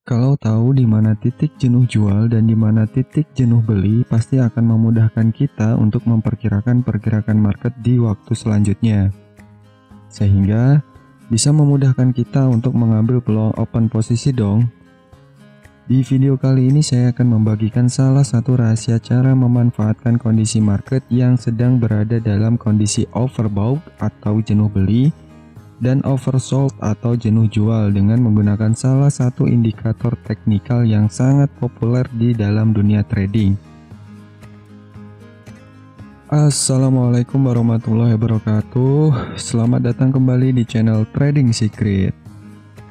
Kalau tahu di mana titik jenuh jual dan di mana titik jenuh beli, pasti akan memudahkan kita untuk memperkirakan pergerakan market di waktu selanjutnya. Sehingga bisa memudahkan kita untuk mengambil peluang open posisi dong. Di video kali ini saya akan membagikan salah satu rahasia cara memanfaatkan kondisi market yang sedang berada dalam kondisi overbought atau jenuh beli dan oversold atau jenuh jual dengan menggunakan salah satu indikator teknikal yang sangat populer di dalam dunia trading. Assalamualaikum warahmatullahi wabarakatuh. Selamat datang kembali di channel Trading Secret.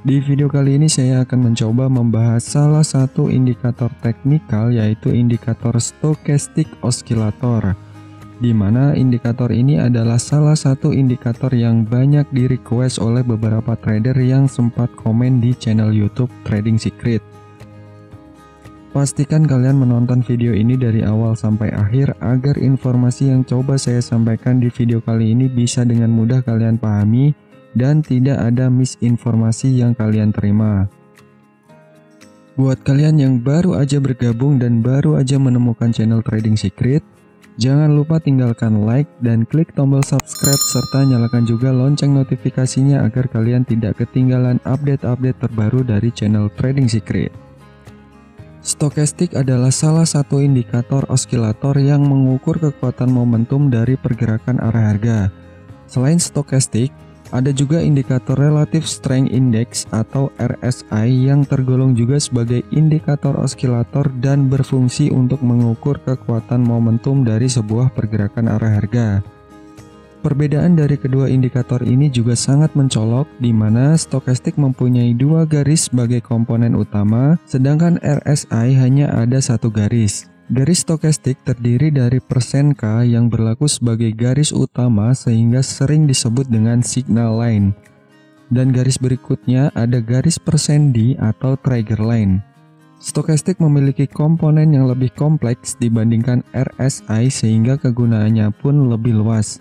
Di video kali ini saya akan mencoba membahas salah satu indikator teknikal, yaitu indikator stochastic oscillator, di mana indikator ini adalah salah satu indikator yang banyak di request oleh beberapa trader yang sempat komen di channel YouTube Trading Secret. Pastikan kalian menonton video ini dari awal sampai akhir agar informasi yang coba saya sampaikan di video kali ini bisa dengan mudah kalian pahami dan tidak ada misinformasi yang kalian terima. Buat kalian yang baru aja bergabung dan baru aja menemukan channel Trading Secret, jangan lupa tinggalkan like dan klik tombol subscribe serta nyalakan juga lonceng notifikasinya agar kalian tidak ketinggalan update-update terbaru dari channel Trading Secret. Stokastik adalah salah satu indikator oscillator yang mengukur kekuatan momentum dari pergerakan arah harga. Selain stokastik, ada juga indikator Relative Strength Index atau RSI yang tergolong juga sebagai indikator oscillator dan berfungsi untuk mengukur kekuatan momentum dari sebuah pergerakan arah harga. Perbedaan dari kedua indikator ini juga sangat mencolok, di mana stokastik mempunyai dua garis sebagai komponen utama, sedangkan RSI hanya ada satu garis. Garis stokastik terdiri dari persen K yang berlaku sebagai garis utama sehingga sering disebut dengan signal line. Dan garis berikutnya ada garis persen D atau trigger line. Stokastik memiliki komponen yang lebih kompleks dibandingkan RSI sehingga kegunaannya pun lebih luas.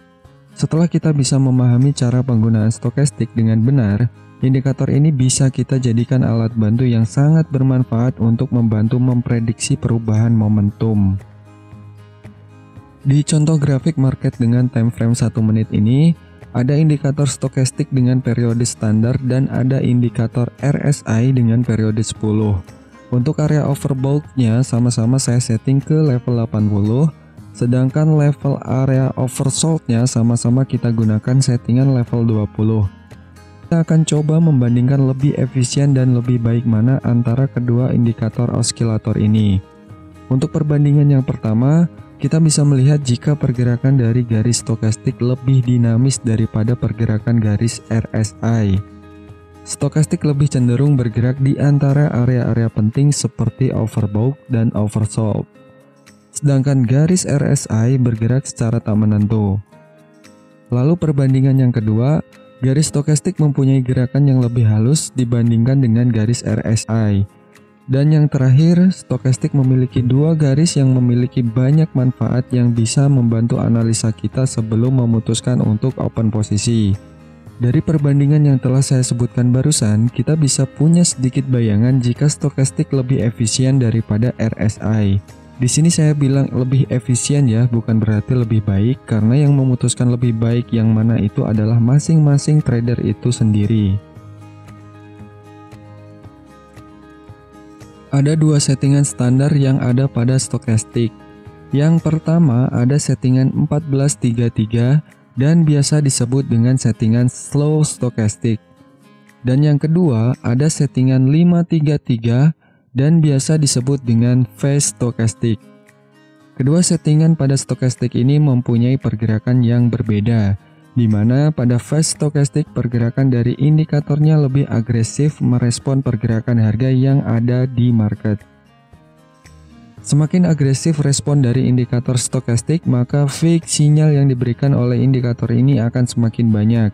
Setelah kita bisa memahami cara penggunaan stokastik dengan benar, indikator ini bisa kita jadikan alat bantu yang sangat bermanfaat untuk membantu memprediksi perubahan momentum. Di contoh grafik market dengan time frame 1 menit ini, ada indikator stokastik dengan periode standar dan ada indikator RSI dengan periode 10. Untuk area overbought-nya sama-sama saya setting ke level 80, sedangkan level area oversold-nya sama-sama kita gunakan settingan level 20. Kita akan coba membandingkan lebih efisien dan lebih baik mana antara kedua indikator oscillator ini. Untuk perbandingan yang pertama, kita bisa melihat jika pergerakan dari garis stokastik lebih dinamis daripada pergerakan garis RSI. Stokastik lebih cenderung bergerak di antara area-area penting seperti overbought dan oversold. Sedangkan garis RSI bergerak secara tak menentu. Lalu perbandingan yang kedua, garis stokastik mempunyai gerakan yang lebih halus dibandingkan dengan garis RSI. Dan yang terakhir, stokastik memiliki dua garis yang memiliki banyak manfaat yang bisa membantu analisa kita sebelum memutuskan untuk open posisi. Dari perbandingan yang telah saya sebutkan barusan, kita bisa punya sedikit bayangan jika stokastik lebih efisien daripada RSI. Di sini saya bilang lebih efisien ya, bukan berarti lebih baik, karena yang memutuskan lebih baik yang mana itu adalah masing-masing trader itu sendiri. Ada dua settingan standar yang ada pada stokastik. Yang pertama ada settingan 1433 dan biasa disebut dengan settingan slow stokastik. Dan yang kedua ada settingan 533 dan biasa disebut dengan fast stokastik. Kedua settingan pada stokastik ini mempunyai pergerakan yang berbeda, di mana pada fast stokastik pergerakan dari indikatornya lebih agresif merespon pergerakan harga yang ada di market. Semakin agresif respon dari indikator stokastik, maka fake sinyal yang diberikan oleh indikator ini akan semakin banyak.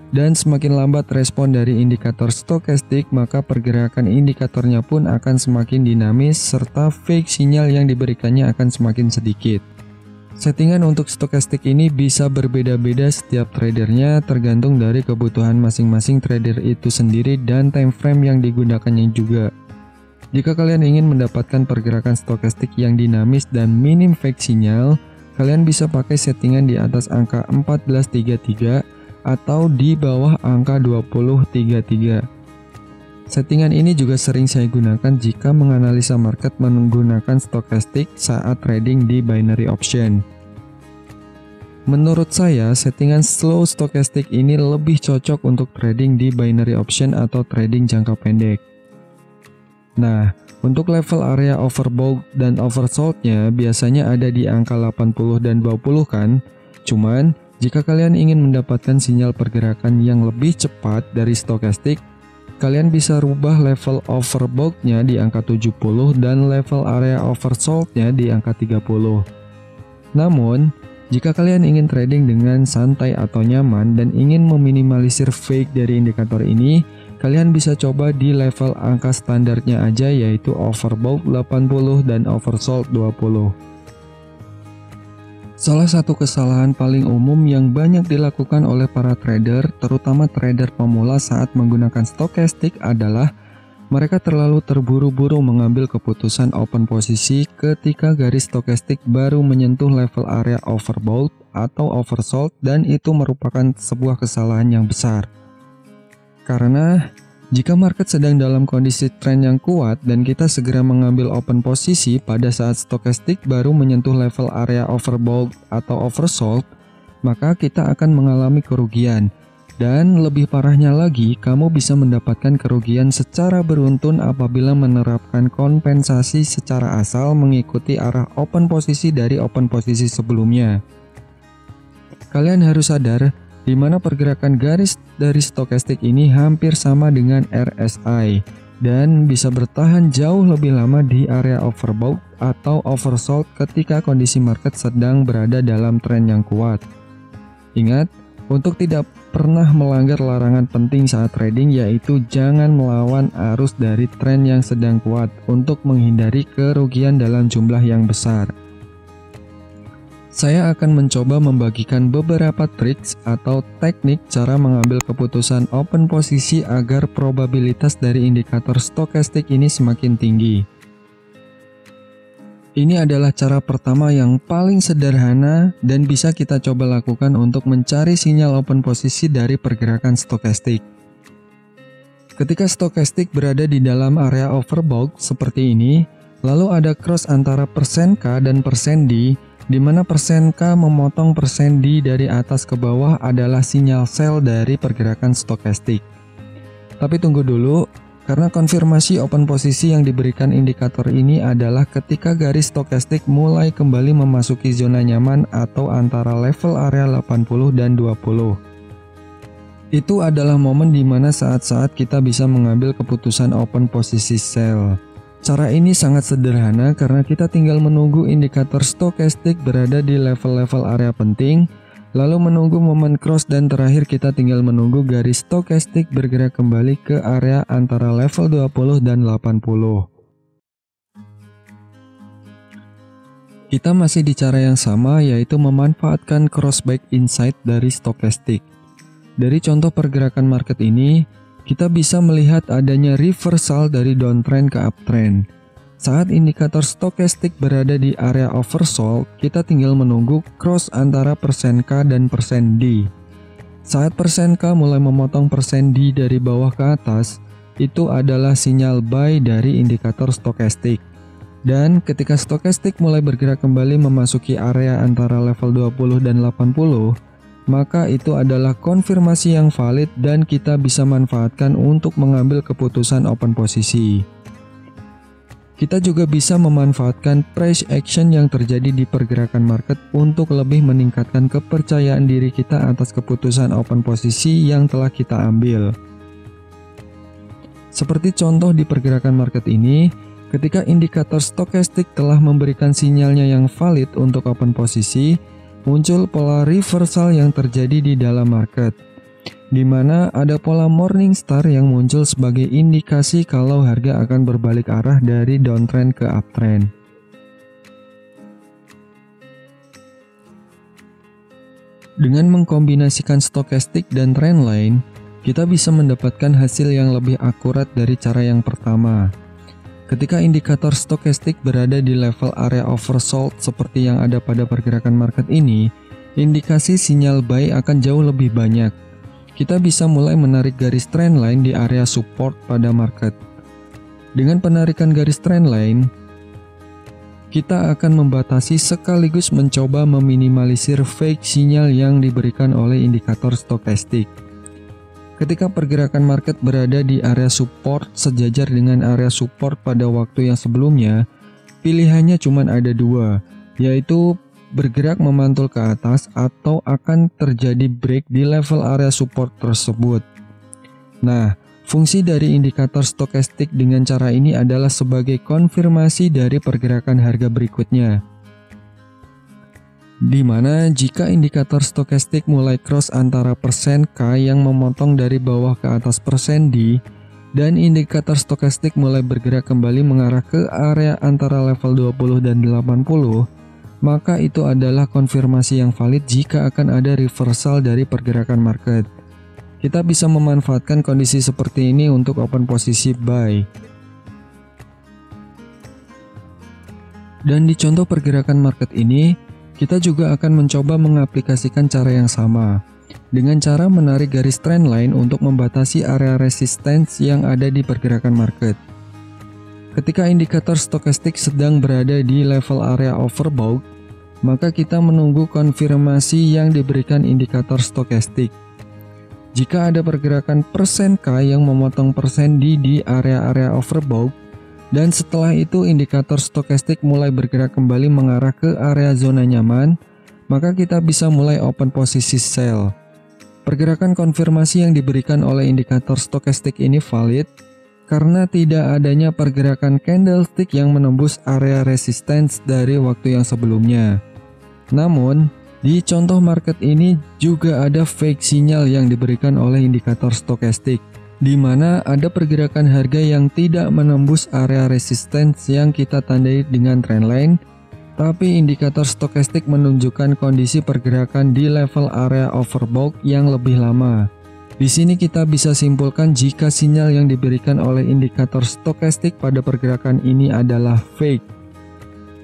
Dan semakin lambat respon dari indikator stokastik, maka pergerakan indikatornya pun akan semakin dinamis serta fake sinyal yang diberikannya akan semakin sedikit. Settingan untuk stokastik ini bisa berbeda-beda setiap tradernya tergantung dari kebutuhan masing-masing trader itu sendiri dan time frame yang digunakannya juga. Jika kalian ingin mendapatkan pergerakan stokastik yang dinamis dan minim fake sinyal, kalian bisa pakai settingan di atas angka 1433 atau di bawah angka 2033. Settingan ini juga sering saya gunakan jika menganalisa market menggunakan stokastik saat trading di binary option. Menurut saya, settingan slow stokastik ini lebih cocok untuk trading di binary option atau trading jangka pendek. Nah, untuk level area overbought dan oversold-nya biasanya ada di angka 80 dan 20 kan? Cuman, jika kalian ingin mendapatkan sinyal pergerakan yang lebih cepat dari stokastik, kalian bisa rubah level overbought-nya di angka 70 dan level area oversold-nya di angka 30. Namun, jika kalian ingin trading dengan santai atau nyaman dan ingin meminimalisir fake dari indikator ini, kalian bisa coba di level angka standarnya aja, yaitu overbought 80 dan oversold 20. Salah satu kesalahan paling umum yang banyak dilakukan oleh para trader, terutama trader pemula saat menggunakan stokastik adalah mereka terlalu terburu-buru mengambil keputusan open posisi ketika garis stokastik baru menyentuh level area overbought atau oversold, dan itu merupakan sebuah kesalahan yang besar. Karena jika market sedang dalam kondisi tren yang kuat dan kita segera mengambil open posisi pada saat stokastik baru menyentuh level area overbought atau oversold, maka kita akan mengalami kerugian. Dan lebih parahnya lagi, kamu bisa mendapatkan kerugian secara beruntun apabila menerapkan kompensasi secara asal mengikuti arah open posisi dari open posisi sebelumnya. Kalian harus sadar, di mana pergerakan garis dari stokastik ini hampir sama dengan RSI dan bisa bertahan jauh lebih lama di area overbought atau oversold ketika kondisi market sedang berada dalam tren yang kuat. Ingat, untuk tidak pernah melanggar larangan penting saat trading, yaitu jangan melawan arus dari tren yang sedang kuat untuk menghindari kerugian dalam jumlah yang besar. Saya akan mencoba membagikan beberapa triks atau teknik cara mengambil keputusan open posisi agar probabilitas dari indikator stokastik ini semakin tinggi. Ini adalah cara pertama yang paling sederhana dan bisa kita coba lakukan untuk mencari sinyal open posisi dari pergerakan stokastik. Ketika stokastik berada di dalam area overbought seperti ini, lalu ada cross antara persen K dan persen D, di mana persen K memotong persen D dari atas ke bawah adalah sinyal sell dari pergerakan stokastik. Tapi tunggu dulu, karena konfirmasi open posisi yang diberikan indikator ini adalah ketika garis stokastik mulai kembali memasuki zona nyaman atau antara level area 80 dan 20. Itu adalah momen di mana saat-saat kita bisa mengambil keputusan open posisi sell. Cara ini sangat sederhana karena kita tinggal menunggu indikator stokastik berada di level-level area penting, lalu menunggu momen cross, dan terakhir kita tinggal menunggu garis stokastik bergerak kembali ke area antara level 20 dan 80. Kita masih di cara yang sama, yaitu memanfaatkan crossback insight dari stokastik. Dari contoh pergerakan market ini, kita bisa melihat adanya reversal dari downtrend ke uptrend. Saat indikator stokastik berada di area oversold, kita tinggal menunggu cross antara persen K dan persen D. Saat persen K mulai memotong persen D dari bawah ke atas, itu adalah sinyal buy dari indikator stokastik. Dan ketika stokastik mulai bergerak kembali memasuki area antara level 20 dan 80, maka itu adalah konfirmasi yang valid dan kita bisa manfaatkan untuk mengambil keputusan open posisi. Kita juga bisa memanfaatkan price action yang terjadi di pergerakan market untuk lebih meningkatkan kepercayaan diri kita atas keputusan open posisi yang telah kita ambil. Seperti contoh di pergerakan market ini, ketika indikator stokastik telah memberikan sinyalnya yang valid untuk open posisi, muncul pola reversal yang terjadi di dalam market, di mana ada pola Morningstar yang muncul sebagai indikasi kalau harga akan berbalik arah dari downtrend ke uptrend. Dengan mengkombinasikan stokastik dan trendline, kita bisa mendapatkan hasil yang lebih akurat dari cara yang pertama. Ketika indikator stokastik berada di level area oversold seperti yang ada pada pergerakan market ini, indikasi sinyal buy akan jauh lebih banyak. Kita bisa mulai menarik garis trendline di area support pada market. Dengan penarikan garis trendline, kita akan membatasi sekaligus mencoba meminimalisir fake sinyal yang diberikan oleh indikator stokastik. Ketika pergerakan market berada di area support sejajar dengan area support pada waktu yang sebelumnya, pilihannya cuma ada dua, yaitu bergerak memantul ke atas atau akan terjadi break di level area support tersebut. Nah, fungsi dari indikator stokastik dengan cara ini adalah sebagai konfirmasi dari pergerakan harga berikutnya. Di mana jika indikator stokastik mulai cross antara persen K yang memotong dari bawah ke atas persen D, dan indikator stokastik mulai bergerak kembali mengarah ke area antara level 20 dan 80, maka itu adalah konfirmasi yang valid jika akan ada reversal dari pergerakan market. Kita bisa memanfaatkan kondisi seperti ini untuk open posisi buy. Dan di contoh pergerakan market ini, kita juga akan mencoba mengaplikasikan cara yang sama, dengan cara menarik garis trendline untuk membatasi area resistance yang ada di pergerakan market. Ketika indikator stokastik sedang berada di level area overbought, maka kita menunggu konfirmasi yang diberikan indikator stokastik. Jika ada pergerakan persen K yang memotong persen D di area-area overbought, dan setelah itu indikator stokastik mulai bergerak kembali mengarah ke area zona nyaman, maka kita bisa mulai open posisi sell. Pergerakan konfirmasi yang diberikan oleh indikator stokastik ini valid karena tidak adanya pergerakan candlestick yang menembus area resistance dari waktu yang sebelumnya. Namun, di contoh market ini juga ada fake sinyal yang diberikan oleh indikator stokastik, di mana ada pergerakan harga yang tidak menembus area resistance yang kita tandai dengan trendline, tapi indikator stokastik menunjukkan kondisi pergerakan di level area overbought yang lebih lama. Di sini kita bisa simpulkan jika sinyal yang diberikan oleh indikator stokastik pada pergerakan ini adalah fake,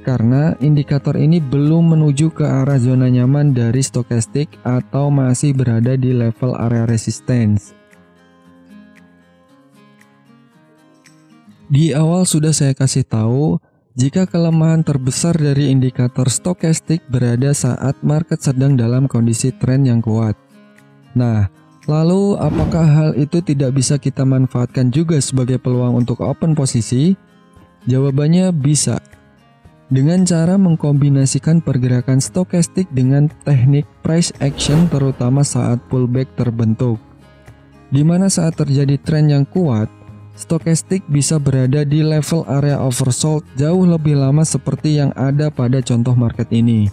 karena indikator ini belum menuju ke arah zona nyaman dari stokastik atau masih berada di level area resistance. Di awal sudah saya kasih tahu, jika kelemahan terbesar dari indikator stokastik berada saat market sedang dalam kondisi tren yang kuat. Nah, lalu apakah hal itu tidak bisa kita manfaatkan juga sebagai peluang untuk open posisi? Jawabannya bisa. Dengan cara mengkombinasikan pergerakan stokastik dengan teknik price action terutama saat pullback terbentuk. Di mana saat terjadi tren yang kuat, stokastik bisa berada di level area oversold jauh lebih lama seperti yang ada pada contoh market ini.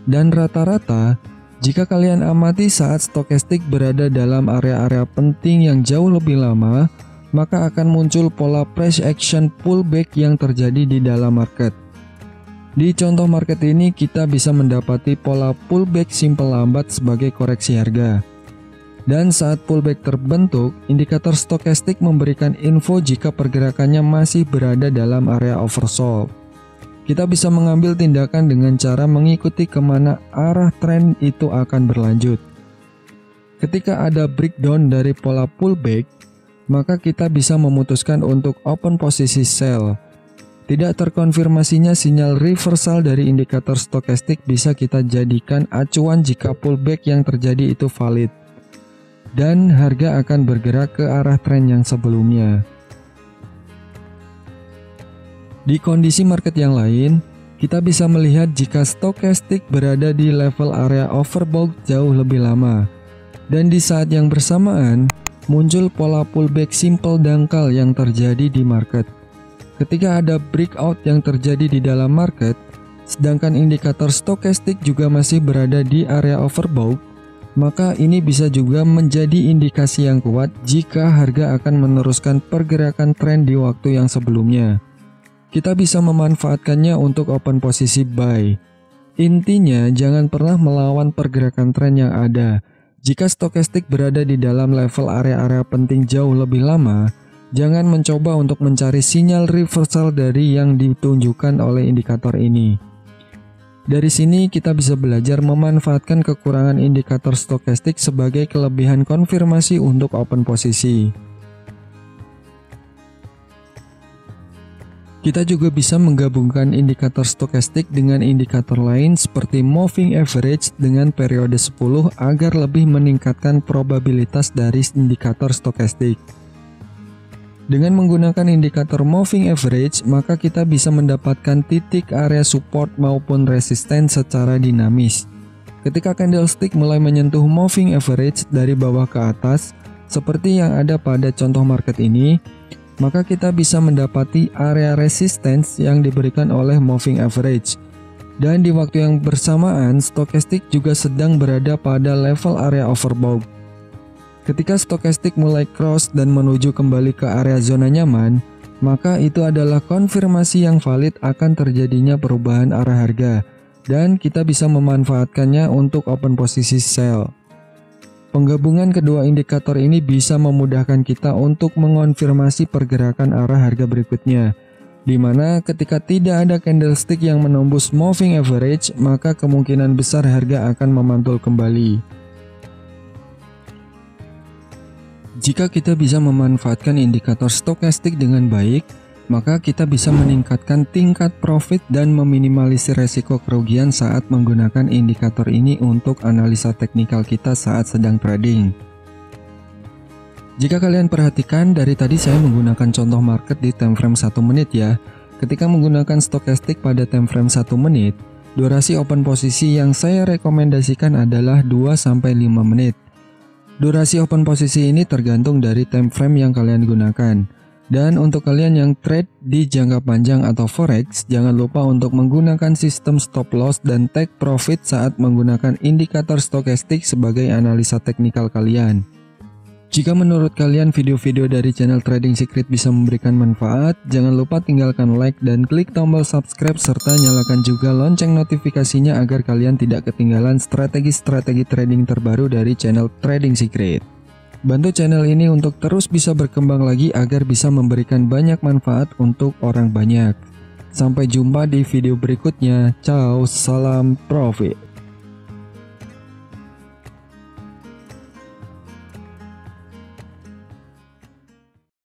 Dan rata-rata, jika kalian amati saat stokastik berada dalam area-area penting yang jauh lebih lama, maka akan muncul pola price action pullback yang terjadi di dalam market. Di contoh market ini kita bisa mendapati pola pullback simple lambat sebagai koreksi harga. Dan saat pullback terbentuk, indikator stokastik memberikan info jika pergerakannya masih berada dalam area oversold. Kita bisa mengambil tindakan dengan cara mengikuti kemana arah tren itu akan berlanjut. Ketika ada breakdown dari pola pullback, maka kita bisa memutuskan untuk open posisi sell. Tidak terkonfirmasinya sinyal reversal dari indikator stokastik bisa kita jadikan acuan jika pullback yang terjadi itu valid, dan harga akan bergerak ke arah tren yang sebelumnya. Di kondisi market yang lain, kita bisa melihat jika stokastik berada di level area overbought jauh lebih lama, dan di saat yang bersamaan muncul pola pullback simple dangkal yang terjadi di market. Ketika ada breakout yang terjadi di dalam market, sedangkan indikator stokastik juga masih berada di area overbought, maka ini bisa juga menjadi indikasi yang kuat jika harga akan meneruskan pergerakan tren di waktu yang sebelumnya. Kita bisa memanfaatkannya untuk open posisi buy. Intinya, jangan pernah melawan pergerakan tren yang ada. Jika stokastik berada di dalam level area-area penting jauh lebih lama, Jangan mencoba untuk mencari sinyal reversal dari yang ditunjukkan oleh indikator ini. Dari sini kita bisa belajar memanfaatkan kekurangan indikator stokastik sebagai kelebihan konfirmasi untuk open posisi. Kita juga bisa menggabungkan indikator stokastik dengan indikator lain seperti moving average dengan periode 10 agar lebih meningkatkan probabilitas dari indikator stokastik. Dengan menggunakan indikator moving average, maka kita bisa mendapatkan titik area support maupun resisten secara dinamis. Ketika candlestick mulai menyentuh moving average dari bawah ke atas, seperti yang ada pada contoh market ini, maka kita bisa mendapati area resistance yang diberikan oleh moving average. Dan di waktu yang bersamaan, stokastik juga sedang berada pada level area overbought. Ketika stokastik mulai cross dan menuju kembali ke area zona nyaman, maka itu adalah konfirmasi yang valid akan terjadinya perubahan arah harga, dan kita bisa memanfaatkannya untuk open posisi sell. Penggabungan kedua indikator ini bisa memudahkan kita untuk mengonfirmasi pergerakan arah harga berikutnya, di mana ketika tidak ada candlestick yang menembus moving average, maka kemungkinan besar harga akan memantul kembali. Jika kita bisa memanfaatkan indikator stokastik dengan baik, maka kita bisa meningkatkan tingkat profit dan meminimalisir resiko kerugian saat menggunakan indikator ini untuk analisa teknikal kita saat sedang trading. Jika kalian perhatikan, dari tadi saya menggunakan contoh market di time frame 1 menit ya. Ketika menggunakan stokastik pada time frame 1 menit, durasi open posisi yang saya rekomendasikan adalah 2-5 menit. Durasi open posisi ini tergantung dari time frame yang kalian gunakan. Dan untuk kalian yang trade di jangka panjang atau forex, jangan lupa untuk menggunakan sistem stop loss dan take profit saat menggunakan indikator stokastik sebagai analisa teknikal kalian. Jika menurut kalian video-video dari channel Trading Secret bisa memberikan manfaat, jangan lupa tinggalkan like dan klik tombol subscribe serta nyalakan juga lonceng notifikasinya agar kalian tidak ketinggalan strategi-strategi trading terbaru dari channel Trading Secret. Bantu channel ini untuk terus bisa berkembang lagi agar bisa memberikan banyak manfaat untuk orang banyak. Sampai jumpa di video berikutnya. Ciao, salam profit.